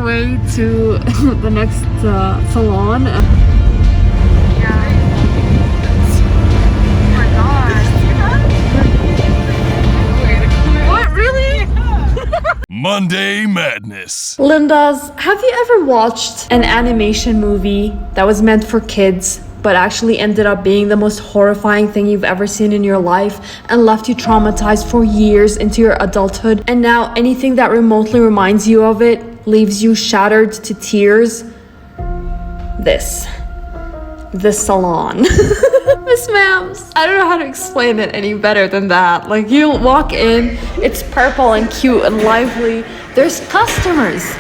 way to the next salon. What, really? Monday Madness. Linda's, have you ever watched an animation movie that was meant for kids but actually ended up being the most horrifying thing you've ever seen in your life and left you traumatized for years into your adulthood, and now anything that remotely reminds you of it leaves you shattered to tears? The salon. Miss Mams, I don't know how to explain it any better than that. Like, you walk in, it's purple and cute and lively. There's customers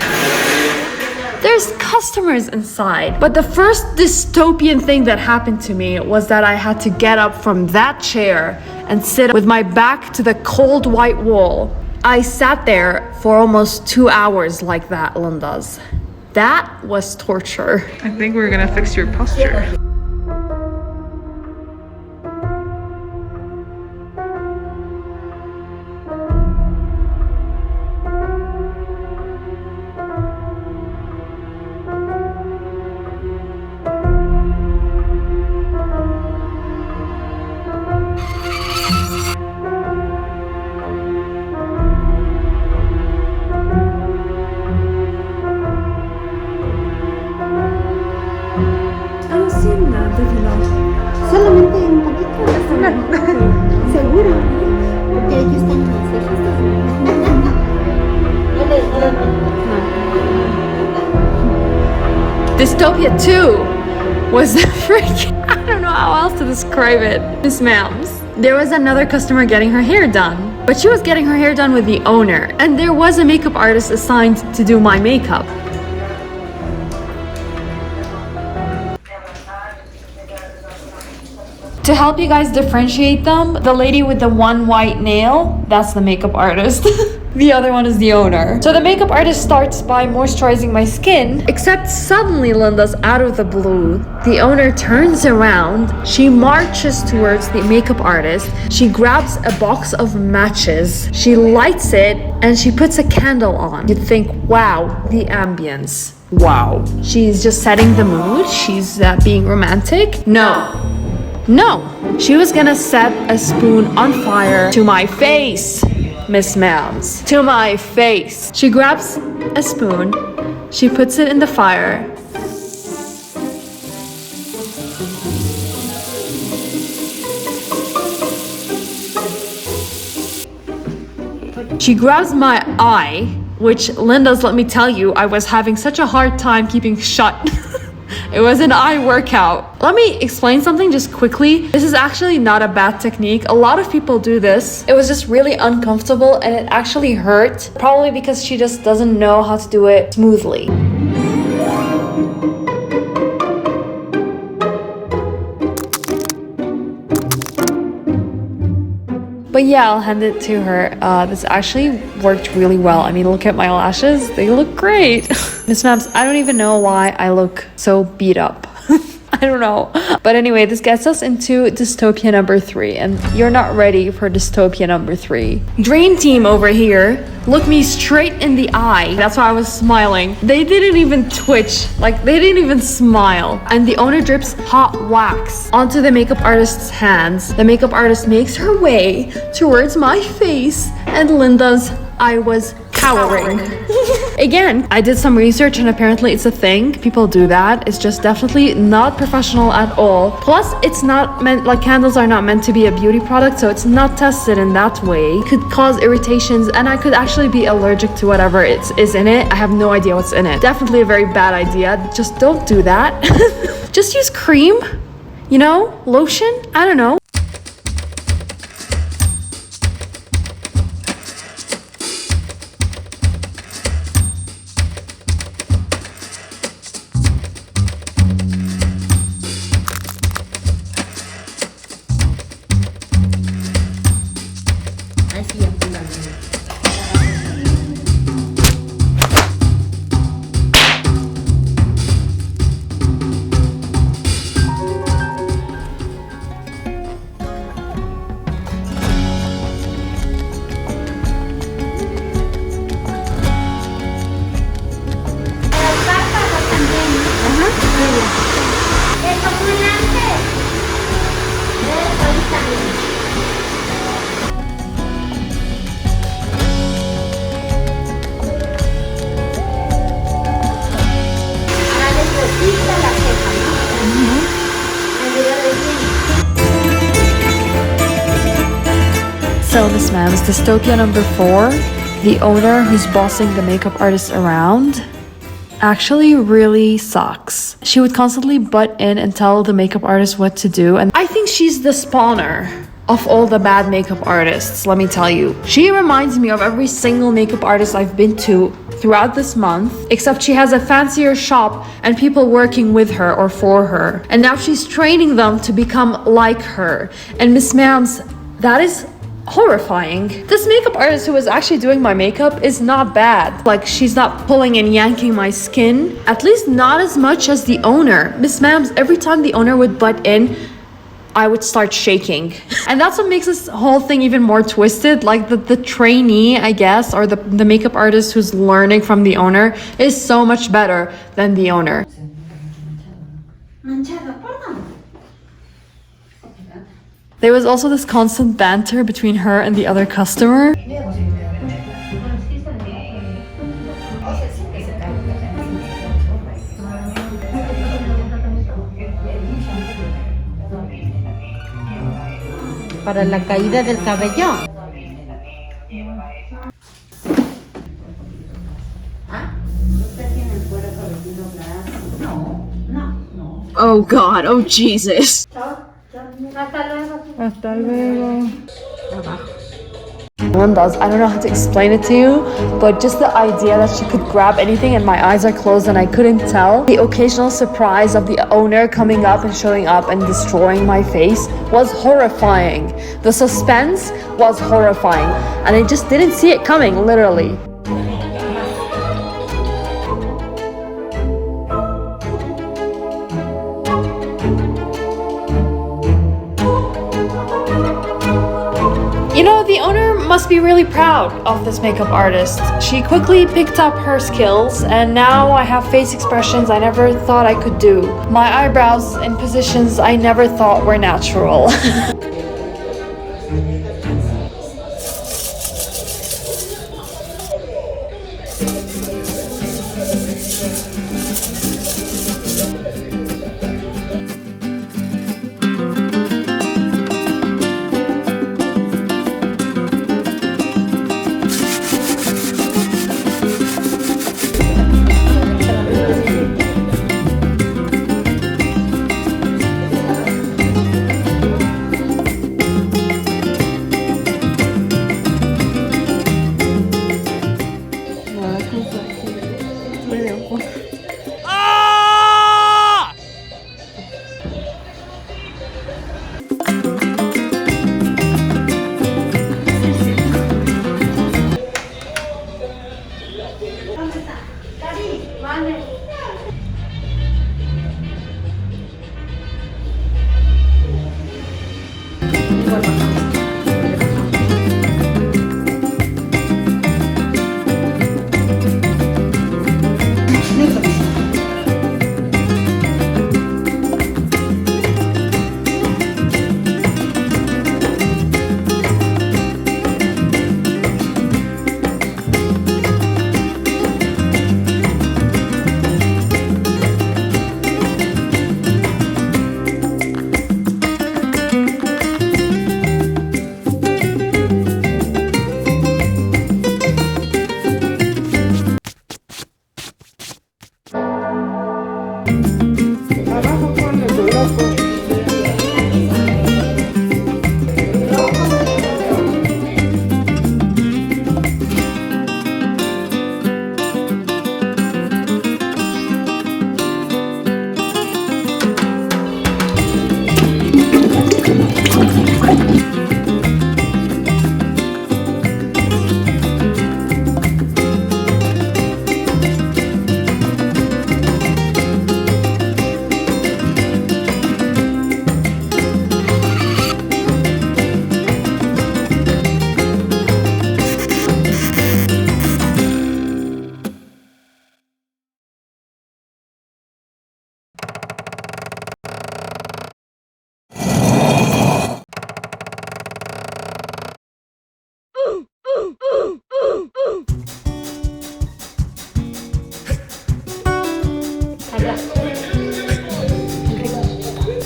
inside. But the first dystopian thing that happened to me was that I had to get up from that chair and sit with my back to the cold white wall. I sat there for almost 2 hours like that, Linda's. That was torture. I think we're gonna fix your posture. Solamente un poquito. Seguro. Porque ellos están Dystopia 2 was freaking, I don't know how else to describe it. Miss Mams. There was another customer getting her hair done, but she was getting her hair done with the owner, and there was a makeup artist assigned to do my makeup. To help you guys differentiate them, the lady with the one white nail, that's the makeup artist. The other one is the owner. So the makeup artist starts by moisturizing my skin, except suddenly, Linda's, out of the blue, the owner turns around, she marches towards the makeup artist, she grabs a box of matches, she lights it, and she puts a candle on. You'd think, wow, the ambience. Wow. She's just setting the mood, she's being romantic. No, she was gonna set a spoon on fire to my face, Miss Mams. To my face. She grabs a spoon, she puts it in the fire. She grabs my eye, which, Linda's, let me tell you, I was having such a hard time keeping shut. It was an eye workout. Let me explain something just quickly. This is actually not a bad technique. A lot of people do this. It was just really uncomfortable and it actually hurt. Probably because she just doesn't know how to do it smoothly. But yeah, I'll hand it to her. This actually worked really well. I mean, look at my lashes. They look great. Miss Mams, I don't even know why I look so beat up. I don't know. But anyway, this gets us into Dystopia number 3. And you're not ready for Dystopia number 3. Dream Team over here looked me straight in the eye. That's why I was smiling. They didn't even twitch. Like, they didn't even smile. And the owner drips hot wax onto the makeup artist's hands. The makeup artist makes her way towards my face. And Linda's, I was cowering. Again, I did some research and apparently it's a thing. People do that. It's just definitely not professional at all. Plus, it's not meant, like, candles are not meant to be a beauty product, so it's not tested in that way. It could cause irritations and I could actually be allergic to whatever is in it. I have no idea what's in it. Definitely a very bad idea. Just don't do that. Just use cream, you know, lotion, I don't know. So, Miss Ma'am's Dystopia number 4, the owner who's bossing the makeup artist around, actually really sucks. She would constantly butt in and tell the makeup artist what to do, and I think she's the spawner of all the bad makeup artists, let me tell you. She reminds me of every single makeup artist I've been to throughout this month, except she has a fancier shop and people working with her or for her. And now she's training them to become like her. And Miss Ma'am's, that is horrifying. This makeup artist who was actually doing my makeup is not bad. Like, she's not pulling and yanking my skin, at least not as much as the owner. Miss Ma'am's, every time the owner would butt in, I would start shaking. And that's what makes this whole thing even more twisted. Like the trainee, I guess, or the makeup artist who's learning from the owner is so much better than the owner. There was also this constant banter between her and the other customer. Para la caída del cabello. Oh God, oh Jesus. One does. I don't know how to explain it to you, but just the idea that she could grab anything and my eyes are closed and I couldn't tell. The occasional surprise of the owner coming up and showing up and destroying my face was horrifying. The suspense was horrifying, and I just didn't see it coming, literally. You know, the owner must be really proud of this makeup artist. She quickly picked up her skills, and now I have face expressions I never thought I could do. My eyebrows in positions I never thought were natural.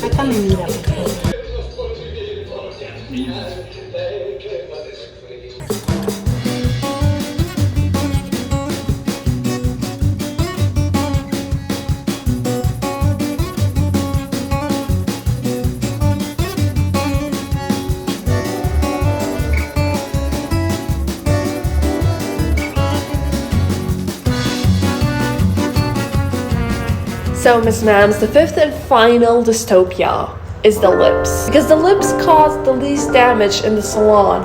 Sácame, mira. So, Miss Mams, the fifth and final dystopia is the lips. Because the lips cause the least damage in the salon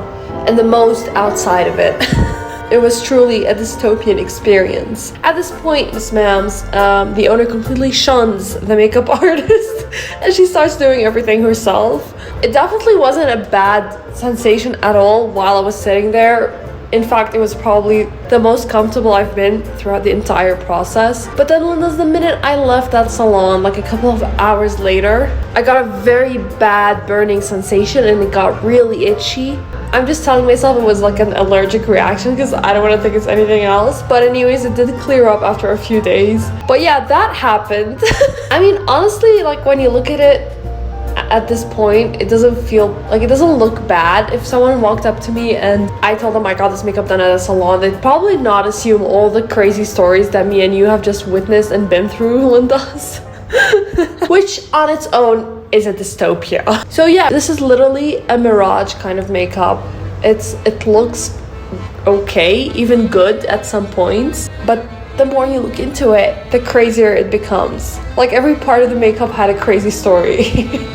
and the most outside of it. It was truly a dystopian experience. At this point, Miss Mams, the owner completely shuns the makeup artist and she starts doing everything herself. It definitely wasn't a bad sensation at all while I was sitting there. In fact, it was probably the most comfortable I've been throughout the entire process. But then the minute I left that salon, like a couple of hours later, I got a very bad burning sensation and it got really itchy. I'm just telling myself it was like an allergic reaction because I don't want to think it's anything else. But anyways, it did clear up after a few days. But yeah, that happened. I mean, honestly, like when you look at it, at this point, it doesn't feel like, it doesn't look bad. If someone walked up to me and I told them I got this makeup done at a salon, they'd probably not assume all the crazy stories that me and you have just witnessed and been through, Linda's. Which on its own is a dystopia. So yeah, this is literally a mirage kind of makeup. It looks okay, even good at some points, but the more you look into it, the crazier it becomes. Like every part of the makeup had a crazy story.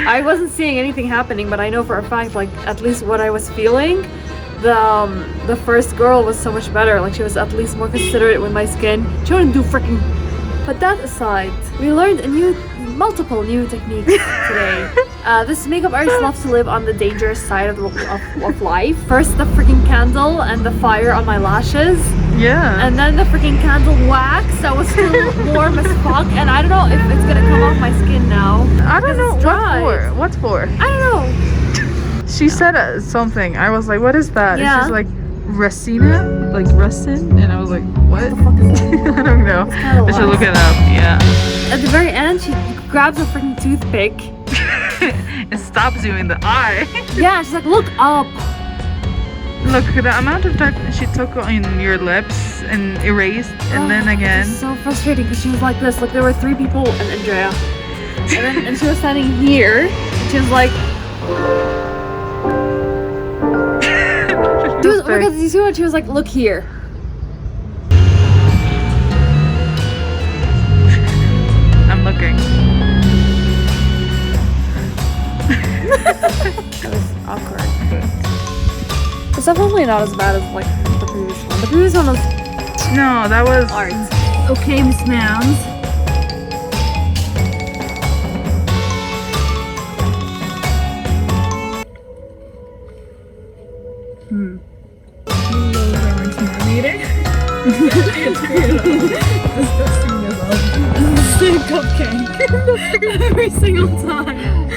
I wasn't seeing anything happening, but I know for a fact, like, at least what I was feeling, the first girl was so much better. Like, she was at least more considerate with my skin. She wouldn't do freaking... But that aside, we learned multiple new techniques today. This makeup artist loves to live on the dangerous side of life. First the freaking candle and the fire on my lashes. Yeah. And then the freaking candle wax that was still warm as fuck. And I don't know if it's gonna come off my skin now. I don't know. What for? I don't know. She said something. I was like, what is that? Yeah. And she's like, Resina? Like resin? And I was like, what? What the fuck is that? I don't know. I should look it up. Yeah. At the very end, she grabs a freaking toothpick. It stabs you in the eye. Yeah, she's like, look up. Look, the amount of time she took on your lips and erased, and then again. It's so frustrating because she was like this. Like, there were 3 people and Andrea. And she was standing here. And she was like... She was, oh my god, did you see what she was like? Look here. I'm looking. That was awkward. It's definitely not as bad as like the previous one. The previous one was No, that was art. Okay, Miss Mounds. Disgusting yourself. This is the same cupcake. Every single time.